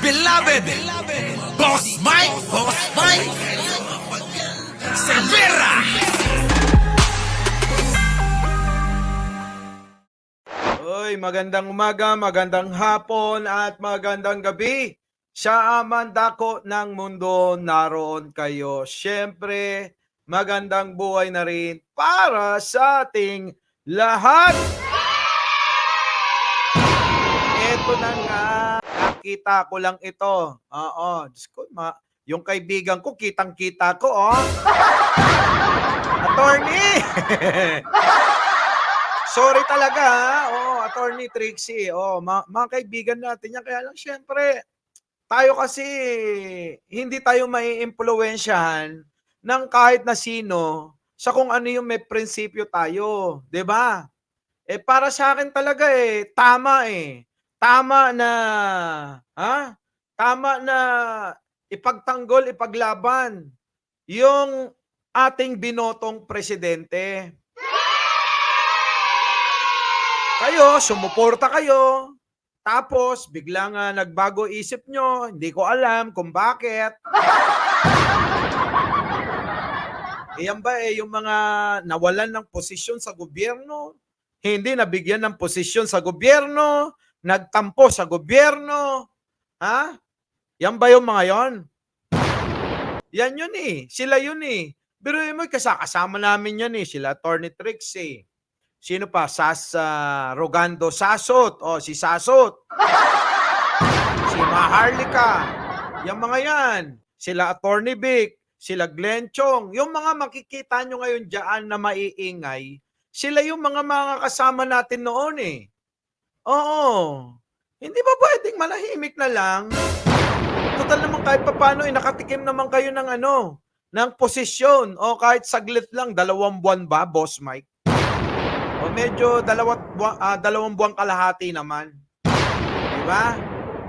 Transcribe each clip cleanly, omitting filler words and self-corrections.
beloved Boss Mike Cervera. Oy, magandang umaga, magandang hapon at magandang gabi. Sa amandako ng mundo, naroon kayo. Siyempre, magandang buhay na rin para sa ating lahat. Eto na nga, nakita ko lang ito. Oo, Diyos ko, yung kaibigan ko, kitang-kita ko, oh. Attorney! Sorry talaga, ha? Oo, Attorney Trixie. Oo, mga kaibigan natin yan. Kaya lang, syempre, tayo kasi hindi tayo maiimpluwensyahan ng kahit na sino sa kung ano yung may prinsipyo tayo, 'di ba? Para sa akin talaga tama Tama na tama na ipagtanggol, ipaglaban yung ating binotong presidente. Kayo, sumuporta kayo. Tapos, biglang nagbago isip nyo. Hindi ko alam kung bakit. Iyan ba yung mga nawalan ng posisyon sa gobyerno? Hindi nabigyan ng posisyon sa gobyerno? Nagtampo sa gobyerno? Ha? Yan ba yung mga yon? Yan yun Sila yun Biruin mo, kasama namin yan Sila Attorney Trixie. Sino pa? Rogando Sasot. O, si Sasot. Si Maharlika. Yung mga yan. Sila Attorney Vic. Sila Glenn Chong. Yung mga makikita nyo ngayon dyan na maiingay, sila yung mga kasama natin noon Oo. Hindi ba pwedeng manahimik na lang? Total naman kahit papano, nakatikim naman kayo ng posisyon. O kahit saglit lang, 2 buwan ba, Boss Mike? O medyo 2 buwang kalahati naman. Diba?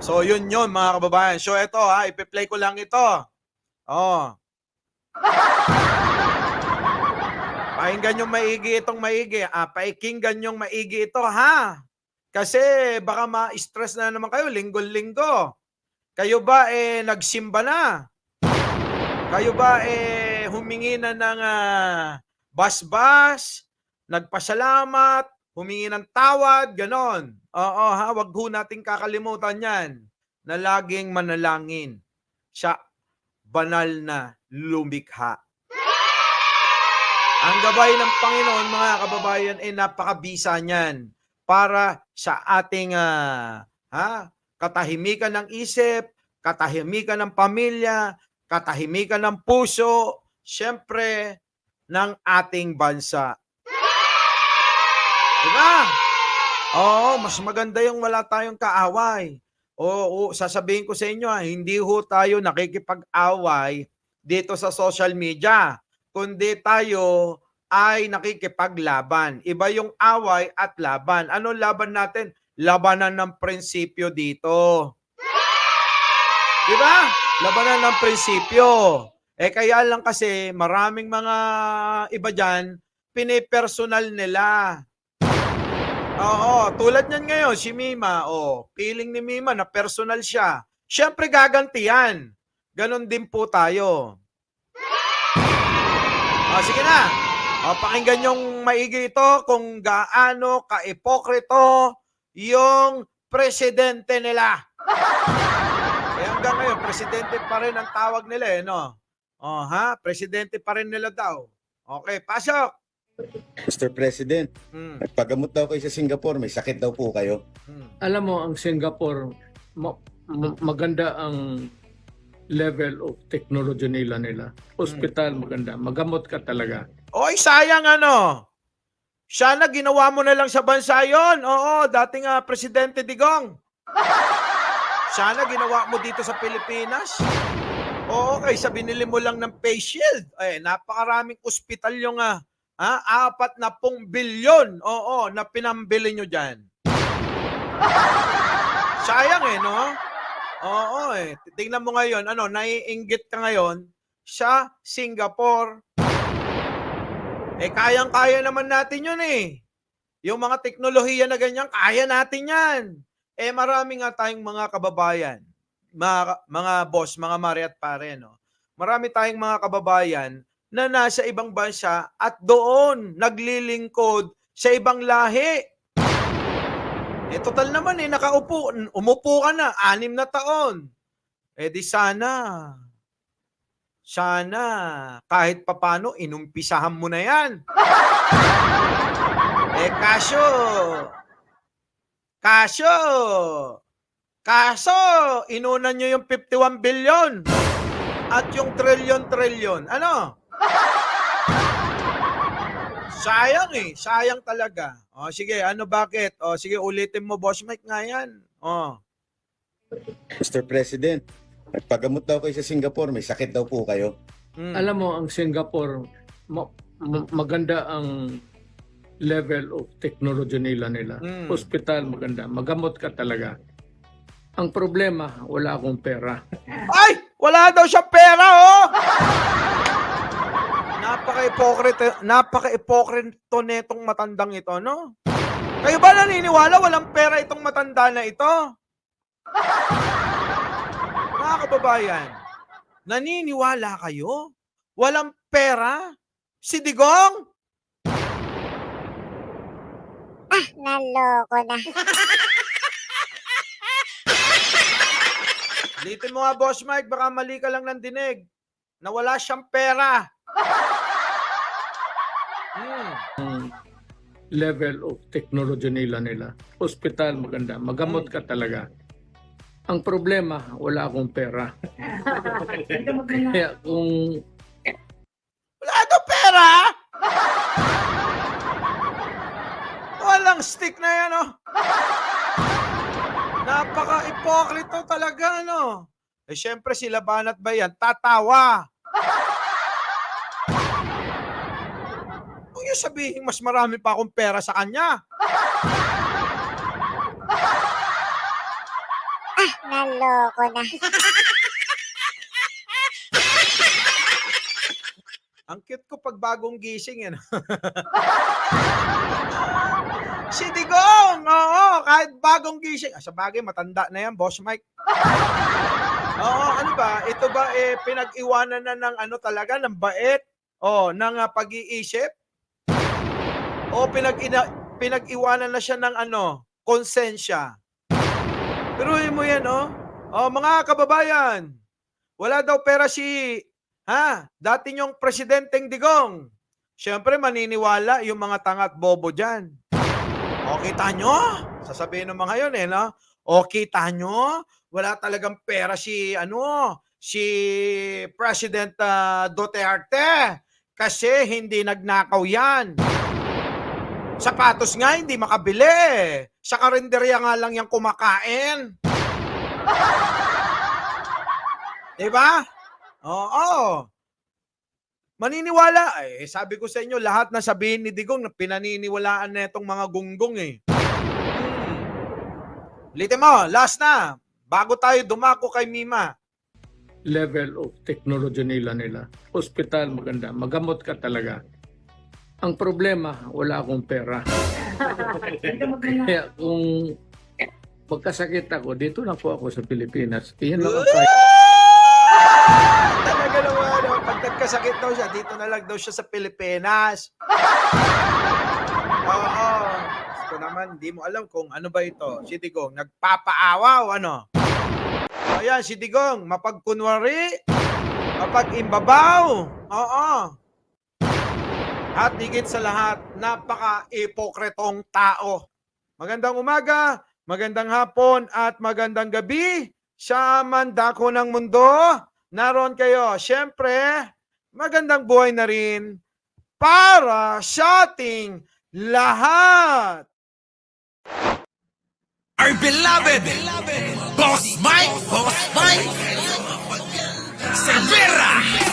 So yun mga kababayan. So ito ipi-play ko lang ito. Oh. Pakinggan yung maigi itong maigi. Paikinggan yung maigi ito Kasi baka ma-stress na naman kayo linggo-linggo. Kayo ba nagsimba na? Kayo ba humingi na ng basbas? Nagpasalamat, humingi ng tawad, ganon. Oo wag ho nating kakalimutan yan na laging manalangin sa banal na lumikha. Ang gabay ng Panginoon, mga kababayan, napakabisa niyan para sa ating katahimikan ng isip, katahimikan ng pamilya, katahimikan ng puso, syempre, ng ating bansa. Diba? Oo, mas maganda yung wala tayong kaaway. Oo, sasabihin ko sa inyo, hindi ho tayo nakikipag-away dito sa social media, kundi tayo ay nakikipaglaban. Iba yung away at laban. Anong laban natin? Labanan ng prinsipyo dito. Diba? Labanan ng prinsipyo. Kaya lang kasi maraming mga iba dyan, pinipersonal nila. Oo, tulad niyan ngayon, si Mima, feeling ni Mima na personal siya. Siyempre gaganti yan. Ganon din po tayo. Sige na. Pakinggan yung maigi ito kung gaano ka-ipokrito yung presidente nila. Hanggang ngayon, presidente pa rin ang tawag nila no? Presidente pa rin nila daw. Okay, pasok! Mr. President, nagpagamot daw kayo sa Singapore, may sakit daw po kayo. Alam mo, ang Singapore, maganda ang level of technology nila. Hospital, maganda. Magamot ka talaga. Oy, sayang Sana ginawa mo na lang sa bansa yon. Oo, dating Presidente Digong. Sana ginawa mo dito sa Pilipinas. Oo, kaysa binili mo lang ng face shield. Napakaraming ospital yung 40 bilyon na pinambili nyo dyan. Sayang no? Oo Tingnan mo ngayon, naiinggit ka ngayon sa Singapore. Kayang-kaya naman natin yun Yung mga teknolohiya na ganyan, kaya natin yan. Marami nga tayong mga kababayan mga boss, mga mare at pare, no? Marami tayong mga kababayan na nasa ibang bansa at doon naglilingkod sa ibang lahi. Total naman umupo ka na, 6 na taon. Di sana kahit papano inumpisahan mo na yan. Kaso, inunan nyo yung 51 billion at yung trillion. Ano? Sayang talaga. Sige, bakit? Sige, ulitin mo, Boss Mike nga yan. Mr. President, nagpagamot daw kayo sa Singapore, may sakit daw po kayo. Alam mo, ang Singapore, maganda ang level of technology nila. Hospital, maganda. Magamot ka talaga. Ang problema, wala akong pera. Ay! Wala daw siya pera, oh! Napaka-ipokrito netong matandang ito, no? Kayo ba naniniwala walang pera itong matanda na ito? Mga kababayan, naniniwala kayo? Walang pera? Si Digong? Naloko na. Litin mo nga, Boss Mike, baka mali ka lang ng dinig. Na wala siyang pera. Ang level of technology nila. Hospital, maganda. Magamot ka talaga. Ang problema, wala akong pera. Kaya kung Wala daw pera? Walang stick na yan, oh. Napaka-ipokrito talaga, no? Syempre, sila Banat ba yan? Tatawa. Huwag niyo sabihin mas marami pa akong pera sa kanya. Naloko na. Ang cute ko pag bagong gising, yan. Si Digong! Oo, kahit bagong gising. Sa bagay, matanda na yan, Boss Mike. Oo, ano ba? Ito ba, pinag-iwanan na ng talaga, ng bait? Ng pag-iisip? O pinag-iwanan na siya ng konsensya? Piruhin mo yan, oh. Mga kababayan, wala daw pera dati niyong presidenteng Digong. Siyempre, maniniwala yung mga tangat bobo dyan. Kita nyo? Sasabihin ng mga yun, no? Kita nyo? Wala talagang pera si President Duterte. Kasi hindi nagnakaw yan. Sapatos nga, hindi makabili. Sa karinderya nga lang yung kumakain. Diba? Oo. Maniniwala. Sabi ko sa inyo, lahat na sabihin ni Digong na pinaniniwalaan na itong mga gunggong, Litin mo, last na. Bago tayo dumako kay Mima. level of technology nila. Hospital, maganda. Magamot ka talaga. Ang problema, wala akong pera. Kaya kung magkasakit ako, dito na po ako sa Pilipinas. Iyan lang ang kaya. Talaga naman, pag nagkasakit daw siya, dito na lang daw siya sa Pilipinas. Oo. Gusto naman, di mo alam kung ano ba ito. Si Digong, nagpapaawa o ano? Ayan, si Digong, mapagkunwari, mapag-imbabaw. Oo. At higit sa lahat, napaka-ipokretong tao. Magandang umaga, magandang hapon, at magandang gabi sa mandako ng mundo. Naroon kayo. Siyempre, magandang buhay na rin para sa ating lahat. Our beloved Boss Mike Cervera.